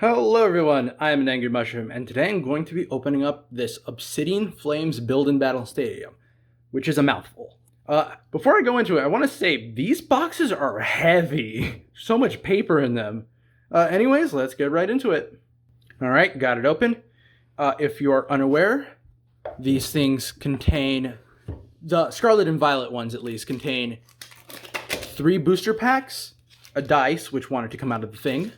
Hello everyone, I am AnAngryMushroom, and today I'm going to be opening up this Obsidian Flames Build and Battle Stadium, which is a mouthful. Before I go into it, I want to say these boxes are heavy. So much paper in them. Anyways, let's get right into it. Alright, got it open. If you are unaware, these things contain, the Scarlet and Violet ones at least, contain 3 booster packs, a dice, which wanted to come out of the thing,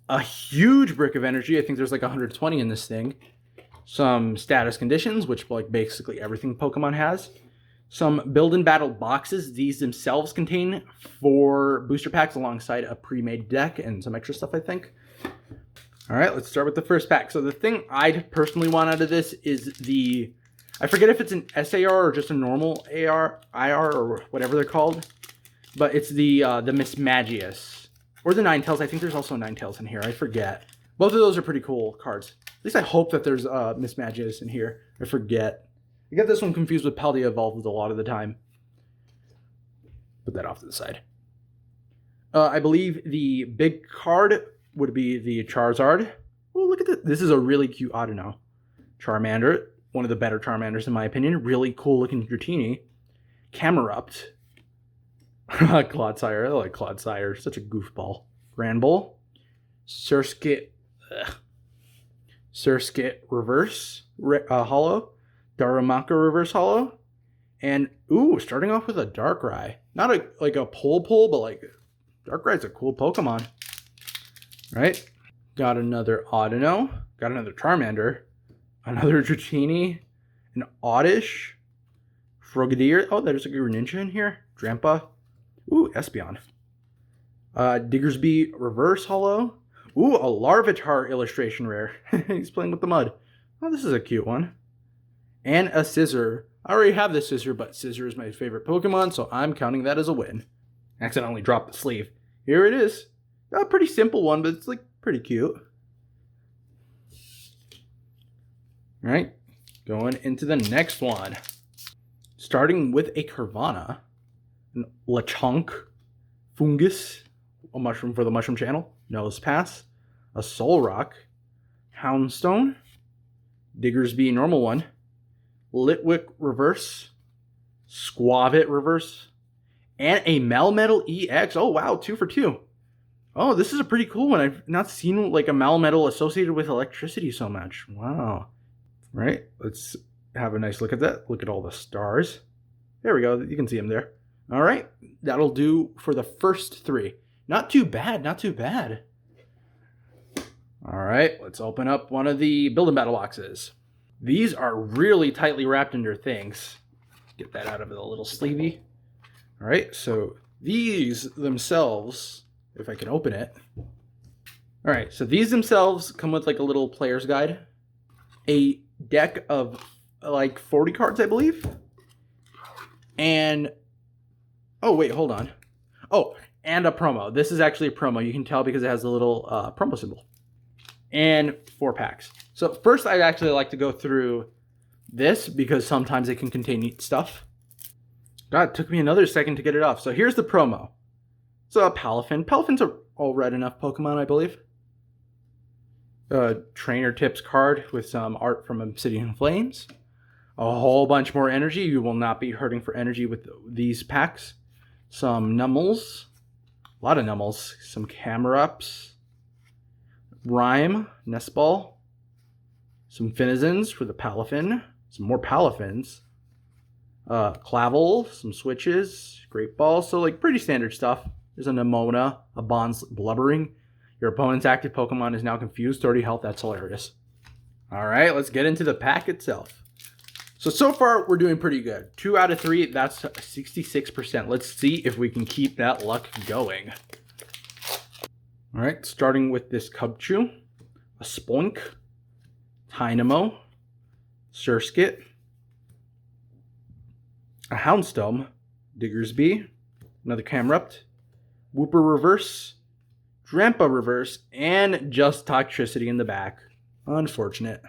a huge brick of energy. I think there's like 120 in this thing. Some status conditions, which like basically everything Pokemon has. Some build and battle boxes. These themselves contain 4 booster packs alongside a pre-made deck and some extra stuff, I think. All right, let's start with the first pack. So the thing I personally want out of this is I forget if it's an SAR or just a normal AR, IR, or whatever they're called, but it's the Mismagius. Or the Ninetales. I think there's also Ninetales in here. I forget. Both of those are pretty cool cards. At least I hope that there's Mismagius in here. I forget. I get this one confused with Paldea Evolved a lot of the time. Put that off to the side. I believe the big card would be the Charizard. Oh, look at this. This is a really cute Audino. Charmander. One of the better Charmanders in my opinion. Really cool looking Dratini. Camerupt. Clodsire. I like Clodsire. Such a goofball. Granbull. Surskit Reverse Hollow. Darumaka Reverse Hollow. And, ooh, starting off with a Darkrai. Not like a pull, but like, Darkrai's a cool Pokemon. Right? Got another Audino. Got another Charmander. Another Dratini. An Oddish. Frogadier. Oh, there's a Greninja in here. Drampa. Ooh, Espeon. Diggersby Reverse Hollow. Ooh, a Larvitar illustration rare. He's playing with the mud. Oh, this is a cute one. And a Scizor. I already have this Scizor, but Scizor is my favorite Pokemon, so I'm counting that as a win. Accidentally dropped the sleeve. Here it is. A pretty simple one, but it's like pretty cute. Alright, going into the next one. Starting with a Carvana. An Lechonk, Fungus, a mushroom for the Mushroom Channel, Nosepass, a Solrock, Houndstone, Diggersby normal one, Litwick Reverse, Squavit Reverse, and a Melmetal EX. Oh wow, 2 for 2. Oh, this is a pretty cool one. I've not seen like a Melmetal associated with electricity so much. Wow. Right, let's have a nice look at that. Look at all the stars. There we go, you can see them there. All right, that'll do for the first 3. Not too bad, not too bad. All right, let's open up one of the build and battle boxes. These are really tightly wrapped into things. Get that out of the little sleevey. All right, so these themselves, if I can open it. All right, so these themselves come with like a little player's guide. A deck of like 40 cards, I believe. And oh, wait, hold on. Oh, and a promo. This is actually a promo. You can tell because it has a little promo symbol. And 4 packs. So first, I'd actually like to go through this because sometimes it can contain neat stuff. God, it took me another second to get it off. So here's the promo. So a Palafin. Palafin's a all-red enough Pokemon, I believe. A Trainer Tips card with some art from Obsidian Flames. A whole bunch more energy. You will not be hurting for energy with these packs. Some Nummels, a lot of Nummels, some Camerups, Rhyme, Nestball, some Finizens for the Palafin, some more Palafins, Clavel, some Switches, Great Ball, so like pretty standard stuff. There's a Nemona, a Bond's Blubbering. Your opponent's active Pokemon is now confused, 30 health, that's hilarious. Alright, let's get into the pack itself. So far, we're doing pretty good. 2 out of 3, that's 66%. Let's see if we can keep that luck going. All right, starting with this Cubchoo, a Spoink, Tynamo, Surskit, a Houndstone, Diggersby, another Camerupt, Wooper Reverse, Drampa Reverse, and just Toxtricity in the back. Unfortunate.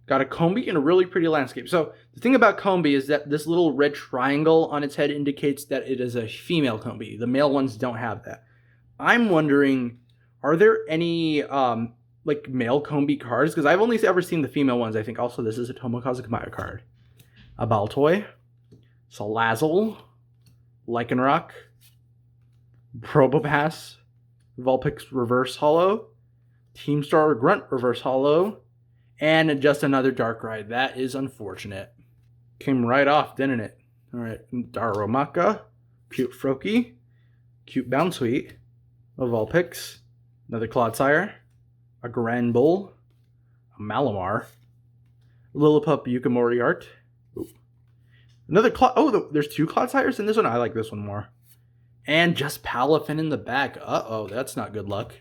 Got a Combee and a really pretty landscape. So the thing about Combee is that this little red triangle on its head indicates that it is a female Combee. The male ones don't have that. I'm wondering Are there any like male Combi cards? Because I've only ever seen the female ones. I think also this is a Tomokazu Kamaya card. A Baltoy, Salazzle, Lycanroc, Probopass, Vulpix Reverse Hollow, Teamstar Grunt Reverse Hollow, and just another Darkrai. That is unfortunate. Came right off, didn't it? All right, Darumaka, cute Froakie, cute Bounsweet, a Vulpix, another Clodsire, a Granbull, a Malamar, Lillipup Yukimori art. Ooh. Another there's two Clodsires in this one. I like this one more. And just Palafin in the back. Uh-oh, that's not good luck.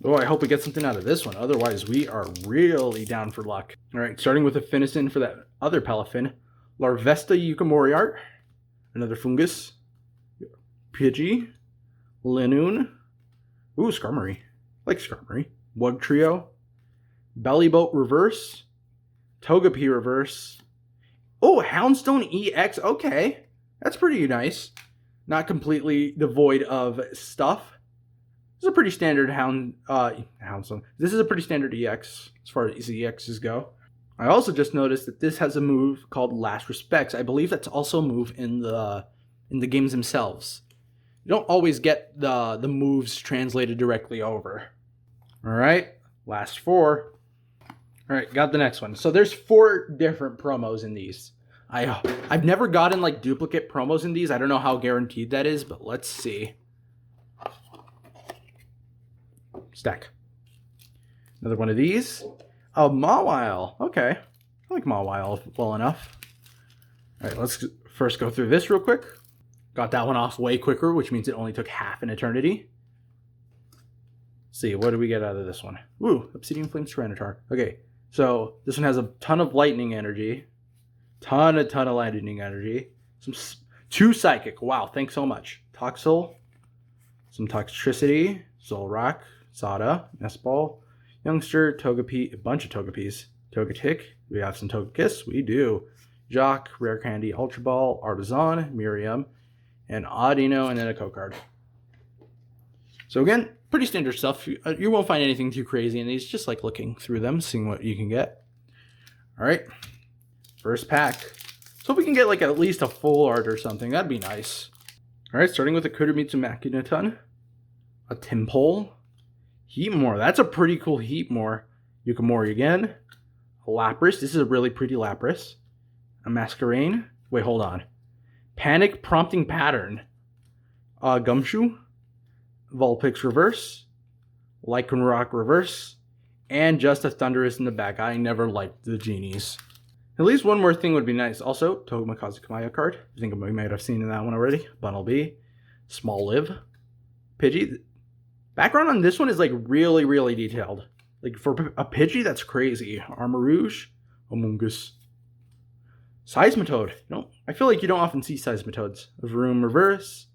Oh, I hope we get something out of this one. Otherwise, we are really down for luck. All right, starting with a Finiston for that other Palafin. Larvesta Yukimori art. Another Fungus. Pidgey. Linoon. Ooh, Skarmory. Like Skarmory. Wugtrio. Bellyboat Reverse. Togepi Reverse. Oh, Houndstone EX. Okay. That's pretty nice. Not completely devoid of stuff. This is a pretty standard Houndstone. This is a pretty standard EX as far as EXs go. I also just noticed that this has a move called Last Respects. I believe that's also a move in the games themselves. You don't always get the moves translated directly over. All right, last four. All right, got the next one. So there's 4 different promos in these. I've never gotten like duplicate promos in these. I don't know how guaranteed that is, but let's see. Stack. Another one of these. Oh, Mawile. Okay. I like Mawile well enough. All right, let's first go through this real quick. Got that one off way quicker, which means it only took half an eternity. Let's see, what do we get out of this one? Ooh, Obsidian Flame Tyranitar. Okay, so this one has a ton of lightning energy. Ton of lightning energy. 2 Psychic. Wow, thanks so much. Toxel. Some Toxtricity. Zolrak. Sada. Nestball. Youngster. Togepi. A bunch of Togepis. Togetic. We have some Togekiss. We do. Jock. Rare Candy. Ultra Ball. Artisan. Miriam. And Audino. And then a code card. So again, pretty standard stuff. You won't find anything too crazy in these. Just like looking through them, seeing what you can get. All right. First pack. So if we can get like at least a full art or something, that'd be nice. All right, starting with a Kuramitsu Makinaton, a Timpole, Heatmore. That's a pretty cool Heatmore. Yukimori again, a Lapras. This is a really pretty Lapras. A Masquerain. Wait, hold on. Panic Prompting Pattern. Gumshoe, Vulpix Reverse, Lycanroc Reverse, and just a Thundurus in the back. I never liked the genies. At least one more thing would be nice. Also, Tomokazu Kamaya card. I think we might have seen that one already. Bunnelby. Small Live. Pidgey. Background on this one is like really, really detailed. Like for a Pidgey, that's crazy. Armarouge. Amoonguss. Seismitoad. I feel like you don't often see Seismitoads. Vroom Reverse.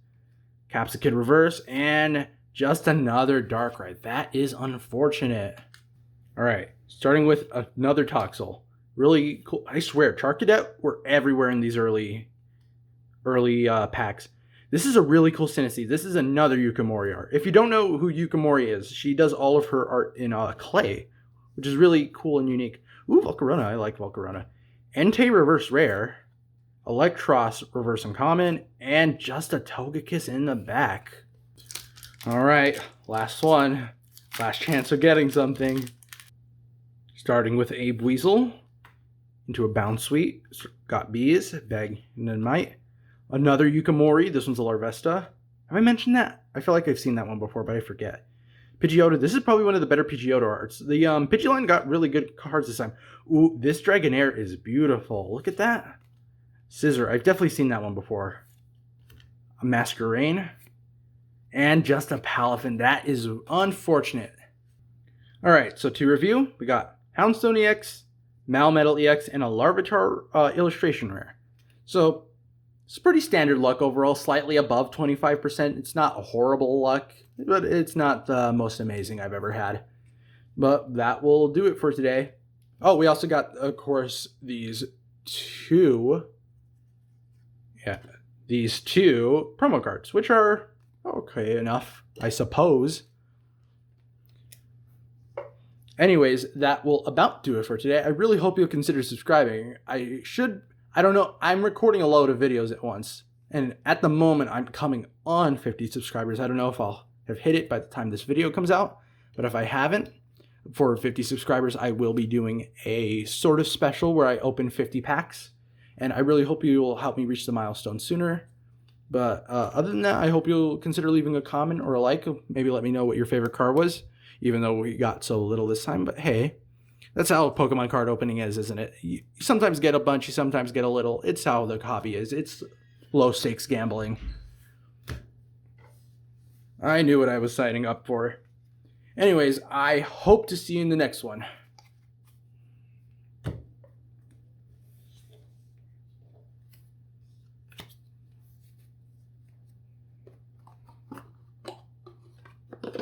Capsicid Reverse. And just another Darkrai. That is unfortunate. Alright. Starting with another Toxel. Really cool. I swear, Charcadet were everywhere in these early packs. This is a really cool Synesty. This is another Yukimori art. If you don't know who Yukimori is, she does all of her art in clay, which is really cool and unique. Ooh, Volcarona. I like Volcarona. Entei Reverse Rare. Electros Reverse Uncommon. And just a Togekiss in the back. Alright, last one. Last chance of getting something. Starting with a Weasel. Into a Bounsweet. Got Bees, Beg, and then Might. Another Yukimori. This one's a Larvesta. Have I mentioned that? I feel like I've seen that one before, but I forget. Pidgeotto. This is probably one of the better Pidgeotto arts. The Pidgeline got really good cards this time. Ooh, this Dragonair is beautiful. Look at that. Scissor. I've definitely seen that one before. A Masquerain. And just a Palafin. That is unfortunate. Alright, so to review, we got Houndstone EX, Malmetal EX, and a Larvitar illustration rare. So, it's pretty standard luck overall, slightly above 25%. It's not horrible luck, but it's not the most amazing I've ever had. But that will do it for today. Oh, we also got, of course, these two promo cards, which are okay enough, I suppose. Anyways, that will about do it for today. I really hope you'll consider subscribing. I don't know, I'm recording a load of videos at once. And at the moment, I'm coming on 50 subscribers. I don't know if I'll have hit it by the time this video comes out. But if I haven't, for 50 subscribers, I will be doing a sort of special where I open 50 packs. And I really hope you will help me reach the milestone sooner. But other than that, I hope you'll consider leaving a comment or a like. Maybe let me know what your favorite card was, even though we got so little this time. But hey, that's how Pokemon card opening is, isn't it? You sometimes get a bunch, you sometimes get a little. It's how the hobby is. It's low stakes gambling. I knew what I was signing up for. Anyways, I hope to see you in the next one.